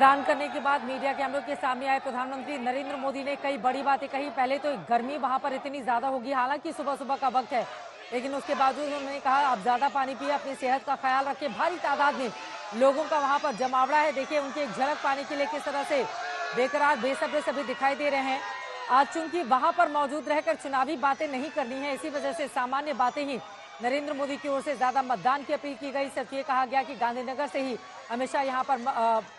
मतदान करने के बाद मीडिया कैमरों के सामने आए प्रधानमंत्री नरेंद्र मोदी ने कई बड़ी बातें कही। पहले तो गर्मी वहां पर इतनी ज्यादा होगी, हालांकि सुबह सुबह का वक्त है, लेकिन उसके बावजूद उन्होंने कहा आप ज्यादा पानी पिए, अपनी सेहत का ख्याल रखें। भारी तादाद में लोगों का वहां पर जमावड़ा है। देखिए उनकी एक झलक पाने के लिए किस तरह से बेकरार बेसब्र सभी दिखाई दे रहे हैं। आज चूंकि वहां पर मौजूद रहकर चुनावी बातें नहीं करनी है, इसी वजह से सामान्य बातें ही नरेंद्र मोदी की ओर से ज्यादा मतदान की अपील की गई। सिर्फ ये कहा गया कि गांधीनगर से ही हमेशा यहाँ पर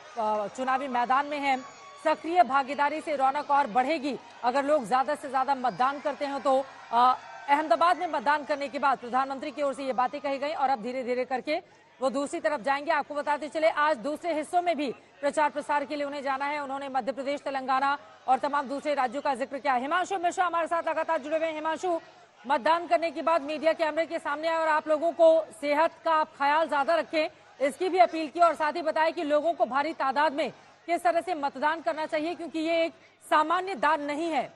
चुनावी मैदान में है, सक्रिय भागीदारी से रौनक और बढ़ेगी अगर लोग ज्यादा से ज्यादा मतदान करते हैं। तो अहमदाबाद में मतदान करने के बाद प्रधानमंत्री की ओर से ये बातें कही गई और अब धीरे धीरे करके वो दूसरी तरफ जाएंगे। आपको बताते चले आज दूसरे हिस्सों में भी प्रचार प्रसार के लिए उन्हें जाना है। उन्होंने मध्य प्रदेश, तेलंगाना और तमाम दूसरे राज्यों का जिक्र किया। हिमांशु मिश्रा हमारे साथ लगातार जुड़े हुए हैं। हिमांशु, मतदान करने के बाद मीडिया कैमरे के सामने आए और आप लोगों को सेहत का आप ख्याल ज्यादा रखें, इसकी भी अपील की और साथ ही बताया कि लोगों को भारी तादाद में किस तरह से मतदान करना चाहिए, क्योंकि ये एक सामान्य दान नहीं है।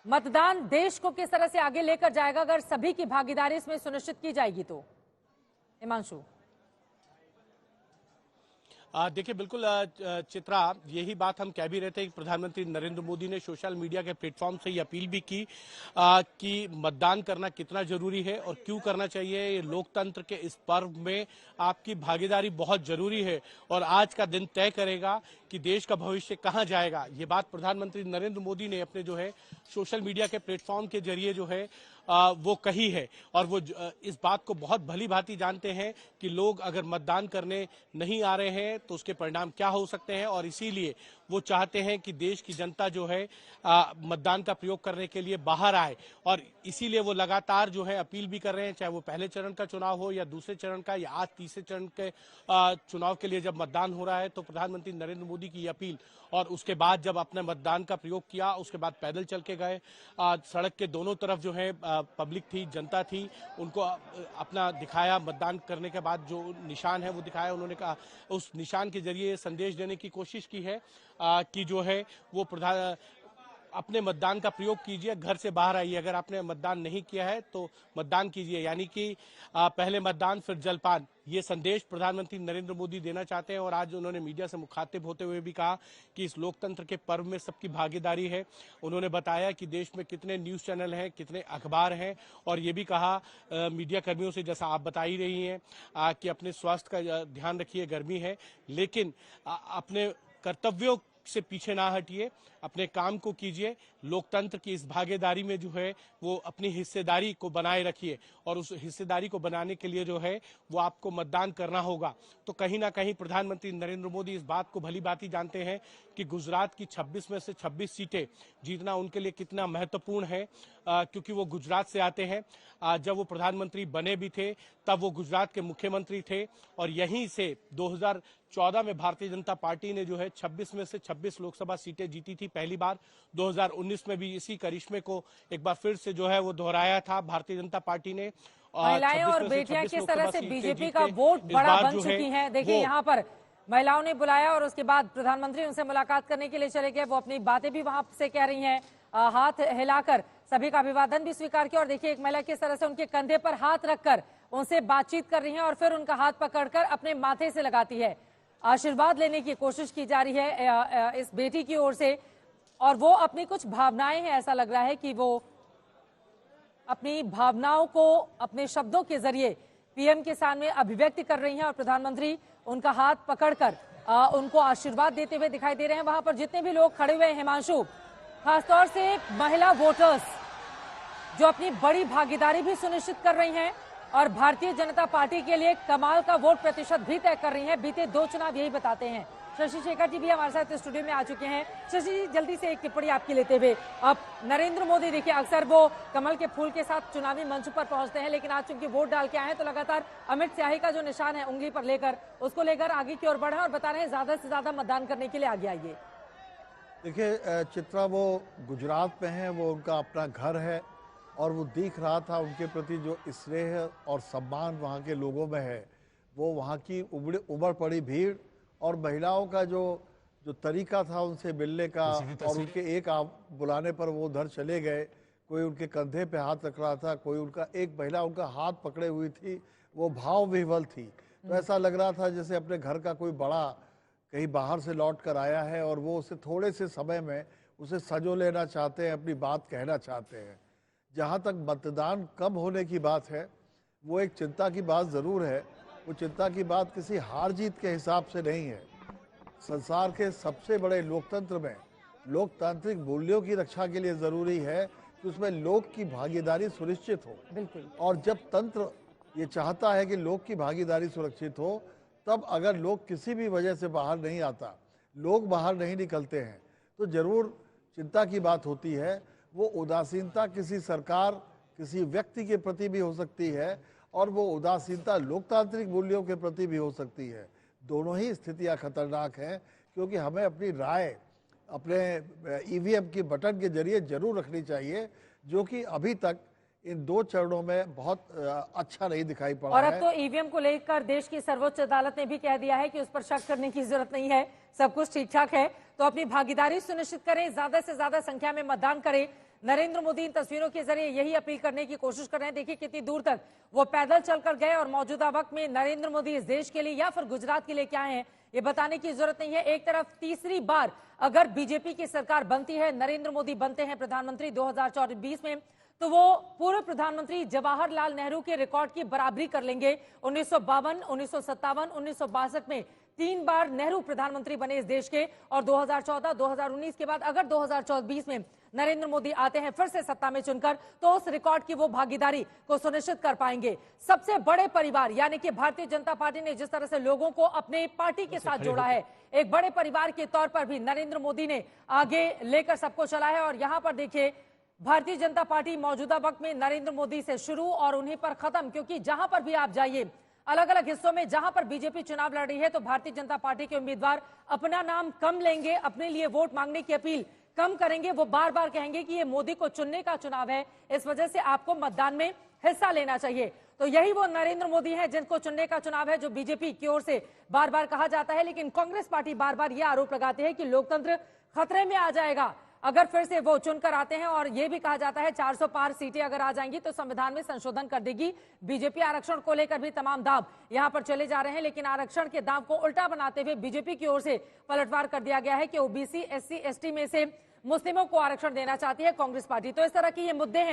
मतदान देश को किस तरह से आगे लेकर जाएगा अगर सभी की भागीदारी इसमें सुनिश्चित की जाएगी तो? हिमांशु। देखिए बिल्कुल चित्रा, यही बात हम कह भी रहे थे कि प्रधानमंत्री नरेंद्र मोदी ने सोशल मीडिया के प्लेटफॉर्म से ये अपील भी की कि मतदान करना कितना जरूरी है और क्यों करना चाहिए। ये लोकतंत्र के इस पर्व में आपकी भागीदारी बहुत जरूरी है और आज का दिन तय करेगा कि देश का भविष्य कहां जाएगा। ये बात प्रधानमंत्री नरेंद्र मोदी ने अपने जो है सोशल मीडिया के प्लेटफॉर्म के जरिए जो है वो कही है और वो इस बात को बहुत भली भांति जानते हैं कि लोग अगर मतदान करने नहीं आ रहे हैं तो उसके परिणाम क्या हो सकते हैं और इसीलिए वो चाहते हैं कि देश की जनता जो है मतदान का प्रयोग करने के लिए बाहर आए और इसीलिए वो लगातार जो है अपील भी कर रहे हैं, चाहे वो पहले चरण का चुनाव हो या दूसरे चरण का या आज तीसरे चरण के चुनाव के लिए जब मतदान हो रहा है तो प्रधानमंत्री नरेंद्र मोदी की अपील और उसके बाद जब अपने मतदान का प्रयोग किया उसके बाद पैदल चल के गए, सड़क के दोनों तरफ जो है पब्लिक थी, जनता थी, उनको अपना दिखाया, मतदान करने के बाद जो निशान है वो दिखाया। उन्होंने कहा उस निशान के जरिए संदेश देने की कोशिश की है कि जो है वो अपने मतदान का प्रयोग कीजिए, घर से बाहर आइए, अगर आपने मतदान नहीं किया है तो मतदान कीजिए, यानी कि पहले मतदान फिर जलपान। ये संदेश प्रधानमंत्री नरेंद्र मोदी देना चाहते हैं और आज उन्होंने मीडिया से मुखातिब होते हुए भी कहा कि इस लोकतंत्र के पर्व में सबकी भागीदारी है। उन्होंने बताया कि देश में कितने न्यूज चैनल हैं, कितने अखबार हैं और ये भी कहा मीडिया कर्मियों से, जैसा आप बता ही रही हैं कि अपने स्वास्थ्य का ध्यान रखिए, गर्मी है, लेकिन अपने कर्तव्यों से पीछे ना हटिए, अपने काम को कीजिए, लोकतंत्र की इस भागीदारी में जो है वो अपनी हिस्सेदारी को बनाए रखिए और उस हिस्सेदारी को बनाने के लिए जो है वो आपको मतदान करना होगा। तो कहीं ना कहीं प्रधानमंत्री नरेंद्र मोदी इस बात को भली भांति जानते हैं कि गुजरात की 26 में से 26 सीटें जीतना उनके लिए कितना महत्वपूर्ण है, क्योंकि वो गुजरात से आते हैं। जब वो प्रधानमंत्री बने भी थे तब वो गुजरात के मुख्यमंत्री थे और यहीं से 2014 में भारतीय जनता पार्टी ने जो है 26 में से 26 लोकसभा सीटें जीती थी पहली बार। 2019 में भी इसी करिश्मे को एक बार फिर से जो है वो दोहराया था भारतीय जनता पार्टी ने। महिलाएं और बेटियां किस तरह से बीजेपी का वोट बड़ा बन चुकी हैं। देखिए यहाँ पर महिलाओं ने बुलाया और उसके बाद प्रधानमंत्री उनसे मुलाकात करने के लिए चले गए। वो अपनी बातें भी वहां से कह रही हैं, हाथ हिलाकर सभी का अभिवादन भी स्वीकार किया और देखिए एक महिला किस तरह से उनके कंधे पर हाथ रखकर उनसे बातचीत कर रही है और फिर उनका हाथ पकड़कर अपने माथे से लगाती है। आशीर्वाद लेने की कोशिश की जा रही है इस बेटी की ओर से और वो अपनी कुछ भावनाएं हैं, ऐसा लग रहा है कि वो अपनी भावनाओं को अपने शब्दों के जरिए पीएम के सामने अभिव्यक्त कर रही हैं और प्रधानमंत्री उनका हाथ पकड़कर उनको आशीर्वाद देते हुए दिखाई दे रहे हैं। वहां पर जितने भी लोग खड़े हुए हैं हिमांशु, खासतौर से महिला वोटर्स जो अपनी बड़ी भागीदारी भी सुनिश्चित कर रही हैं और भारतीय जनता पार्टी के लिए कमाल का वोट प्रतिशत भी तय कर रही हैं। बीते 2 चुनाव यही बताते हैं। शशि शेखर जी भी हमारे साथ स्टूडियो में आ चुके हैं। शशि जी, जल्दी से एक टिप्पणी आपकी लेते हुए, अब नरेंद्र मोदी देखिए अक्सर वो कमल के फूल के साथ चुनावी मंच पर पहुंचते हैं, लेकिन आज चूंकि वोट डाल के आए हैं तो लगातार अमित स्याही का जो निशान है उंगली पर लेकर उसको लेकर आगे की ओर बढ़े और बता रहे हैं ज्यादा से ज्यादा मतदान करने के लिए आगे आइए। देखिए चित्रा, वो गुजरात में है, वो उनका अपना घर है और वो दिख रहा था उनके प्रति जो स्नेह और सम्मान वहाँ के लोगों में है, वो वहाँ की उमड़ पड़ी भीड़ और महिलाओं का जो तरीका था उनसे मिलने का और उनके एक बुलाने पर वो उधर चले गए। कोई उनके कंधे पे हाथ रख रहा था, कोई उनका एक महिला उनका हाथ पकड़े हुई थी, वो भाव विह्वल थी। तो ऐसा लग रहा था जैसे अपने घर का कोई बड़ा कहीं बाहर से लौट कर आया है और वो उसे थोड़े से समय में उसे सजो लेना चाहते हैं, अपनी बात कहना चाहते हैं। जहाँ तक मतदान कम होने की बात है, वो एक चिंता की बात ज़रूर है। वो चिंता की बात किसी हार जीत के हिसाब से नहीं है। संसार के सबसे बड़े लोकतंत्र में लोकतांत्रिक मूल्यों की रक्षा के लिए ज़रूरी है कि उसमें लोग की भागीदारी सुनिश्चित हो। बिल्कुल। और जब तंत्र ये चाहता है कि लोग की भागीदारी सुरक्षित हो, तब अगर लोग किसी भी वजह से बाहर नहीं आता, लोग बाहर नहीं निकलते हैं, तो जरूर चिंता की बात होती है। वो उदासीनता किसी सरकार, किसी व्यक्ति के प्रति भी हो सकती है और वो उदासीनता लोकतांत्रिक मूल्यों के प्रति भी हो सकती है। दोनों ही स्थितियां खतरनाक हैं, क्योंकि हमें अपनी राय अपने ईवीएम की बटन के जरिए जरूर रखनी चाहिए, जो कि अभी तक इन 2 चरणों में बहुत अच्छा नहीं दिखाई पड़ा और है। अब तो ईवीएम को लेकर देश की सर्वोच्च अदालत ने भी कह दिया है कि उस पर शक करने की जरूरत नहीं है, सब कुछ ठीक ठाक है। तो अपनी भागीदारी सुनिश्चित करें, ज्यादा से ज्यादा संख्या में मतदान करें। नरेंद्र मोदी इन तस्वीरों के जरिए यही अपील करने की कोशिश कर रहे हैं। देखिए कितनी दूर तक वो पैदल चलकर गए और मौजूदा वक्त में नरेंद्र मोदी इस देश के लिए या फिर गुजरात के लिए क्या है ये बताने की जरूरत नहीं है। एक तरफ तीसरी बार अगर बीजेपी की सरकार बनती है, नरेंद्र मोदी बनते हैं प्रधानमंत्री 2024 में, तो वो पूर्व प्रधानमंत्री जवाहरलाल नेहरू के रिकॉर्ड की बराबरी कर लेंगे। 1952, 1957, 1962 में 3 बार नेहरू प्रधानमंत्री बने इस देश के, और 2014, 2019 के बाद अगर 2024 में नरेंद्र मोदी आते हैं फिर से सत्ता में चुनकर, तो उस रिकॉर्ड की वो भागीदारी को सुनिश्चित कर पाएंगे। सबसे बड़े परिवार यानी कि भारतीय जनता पार्टी ने जिस तरह से लोगों को अपने पार्टी के साथ जोड़ा है, एक बड़े परिवार के तौर पर भी नरेंद्र मोदी ने आगे लेकर सबको चला है। और यहां पर देखिए भारतीय जनता पार्टी मौजूदा वक्त में नरेंद्र मोदी से शुरू और उन्हीं पर खत्म, क्योंकि जहां पर भी आप जाइए अलग अलग हिस्सों में जहां पर बीजेपी चुनाव लड़ रही है, तो भारतीय जनता पार्टी के उम्मीदवार अपना नाम कम लेंगे, अपने लिए वोट मांगने की अपील कम करेंगे। वो बार बार कहेंगे कि ये मोदी को चुनने का चुनाव है, इस वजह से आपको मतदान में हिस्सा लेना चाहिए। तो यही वो नरेंद्र मोदी हैं जिनको चुनने का चुनाव है, जो बीजेपी की ओर से बार बार कहा जाता है। लेकिन कांग्रेस पार्टी बार बार यह आरोप लगाते हैं कि लोकतंत्र खतरे में आ जाएगा अगर फिर से वो चुनकर आते हैं। और ये भी कहा जाता है 400 पार सीटें अगर आ जाएंगी तो संविधान में संशोधन कर देगी बीजेपी। आरक्षण को लेकर भी तमाम दाव यहां पर चले जा रहे हैं, लेकिन आरक्षण के दाव को उल्टा बनाते हुए बीजेपी की ओर से पलटवार कर दिया गया है कि ओबीसी, एससी, एसटी में से मुस्लिमों को आरक्षण देना चाहती है कांग्रेस पार्टी। तो इस तरह के ये मुद्दे हैं